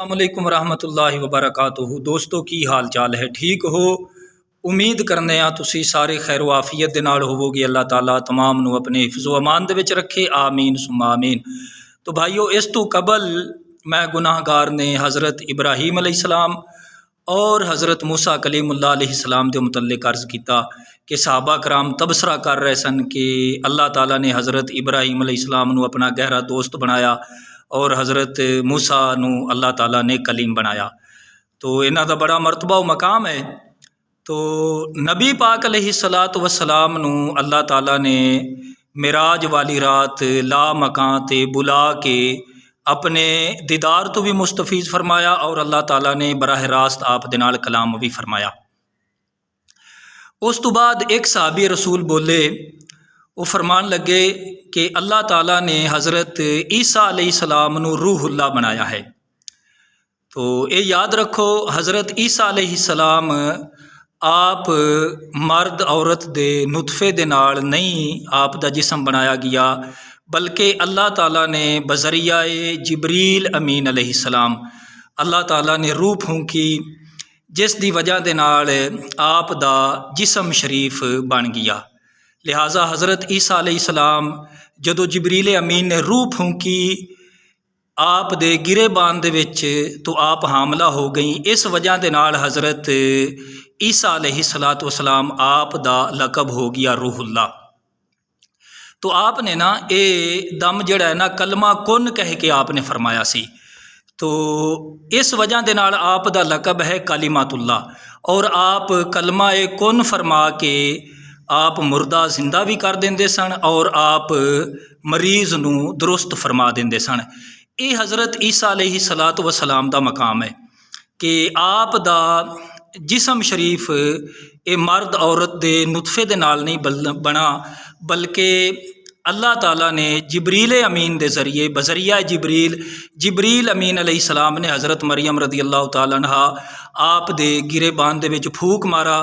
अस्सलामुअलैकुम रहमतुल्लाहि व बरकातुहू। दोस्तों की हाल चाल है? ठीक हो? उम्मीद करने तुसी सारे खैर वाफियत दे नाल होवोगे। अल्लाह ताला तमाम नू अपने हिफ्ज़ो अमान दे विच रखे, आमीन सुम्मा आमीन। तो भाईओ, इस तो कबल मैं गुनाहगार ने हज़रत इब्राहीम अलैहिस्सलाम और हज़रत मूसा कलीमुल्लाह अलैहिस्सलाम के मुतल्लिक़ अर्ज़ किया कि सहाबा कराम तबसरा कर रहे सन कि अल्लाह ताला ने हज़रत इब्राहीम अलैहिस्सलाम नू अपना गहरा दोस्त बनाया और हज़रत मूसा नू अल्लाह ताला ने कलीम बनाया। तो इन्हां दा बड़ा मरतबा व मकाम है। तो नबी पाक अलैहिस्सलातु वस्सलाम नू अल्लाह ताला ने मिराज वाली रात ला मकां ते बुला के अपने दीदार तो भी मुस्तफीज़ फरमाया और अल्लाह ताला ने बराह रास्त आप दे नाल कलाम भी फरमाया। उस तो बाद एक सहाबी रसूल बोले, वो फरमान लगे कि अल्लाह ताला ने हज़रत ईसा अलैहिस्सलाम नू रूहुल्लाह बनाया है। तो ये याद रखो, हज़रत ईसा अलैहिस्सलाम आप मर्द औरत दे नुतफे दे नाल नहीं आप दा जिस्म बनाया गया, बल्कि अल्लाह ताला ने बज़रियाए जिब्रील अमीन अलैहिस्सलाम अल्लाह ताला ने रूह फूंकी, जिस दी वजह दे नाल आप दा जिस्म शरीफ बन गया। लिहाजा हज़रत ईसा अलैहिस्सलाम जदों जिब्रील अमीन ने रूह फूंकी आप दे गिरेबान दे विच, तो आप हामला हो गई। इस वजह दे नाल हज़रत ईसा अलैहिस्सलातु वस्सलाम आप दा लकब हो गया रूहुल्लाह। तो आपने ना ये दम जड़ा है ना कलमा कुन कह के आपने फरमाया सी, तो इस वजह दे नाल आप दा लकब है कलिमातुल्लाह। और आप कलमा ए कुन फरमा के आप मुर्दा जिंदा भी कर देंदे सन और आप मरीज़ नू दुरुस्त फरमा देंदे सन। ये हज़रत ईसा अलैहिस्सलातु वस्सलाम दा मकाम है कि आप दा जिस्म शरीफ ये मर्द औरत दे नुतफे दे नाल नहीं बना, बल्कि अल्लाह ताला ने जिब्रील अमीन दे ज़रिए बज़रिया जिब्रील अमीन अलैहिस्सलाम ने हज़रत मरियम रदी अल्लाह ताला अन्हा आप दे गिरेबान दे विच फूक मारा,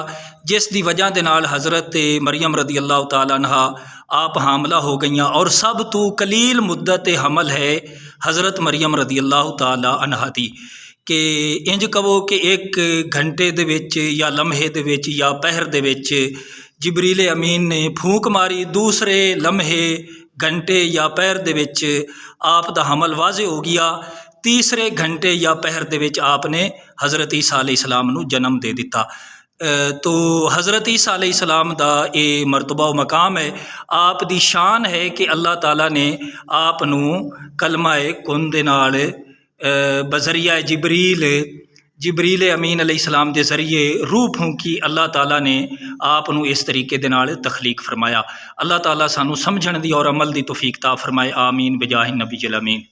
जिस दी वजह दे नाल हज़रत मरियम रदी अल्लाह ताला अन्हा आप हामला हो गईयां। और सब तो कलील मुद्दत हमल है हज़रत मरियम रदी अल्लाह ताला अन्हा दी, कि इंज कहो कि एक घंटे दे विच या लम्हे दे विच या पहर दे विच जिब्रील अमीन ने फूक मारी, दूसरे लम्हे घंटे या पहर दे विच आप दा हमल वाज़े हो गया, तीसरे घंटे या पहर दे विच आपने हज़रत ईसा अलैहिस्सलाम नू जन्म दे दिता। तो हज़रत ईसा अलैहिस्सलाम दा ये मरतबा व मकाम है, आप दी शान है कि अल्लाह ताला ने आप नू कलमाए कुन दे नाल बज़रिया जिब्रील अमीन अलैहिस्सलाम के ज़रिए रूह फूंकी, अल्लाह ताला ने आप नू इस तरीके दे नाल तखलीक फरमाया। अल्लाह ताला सानू समझण दी और अमल दी तौफीक ता फरमाए, आमीन बिजाहि नबी अमीन।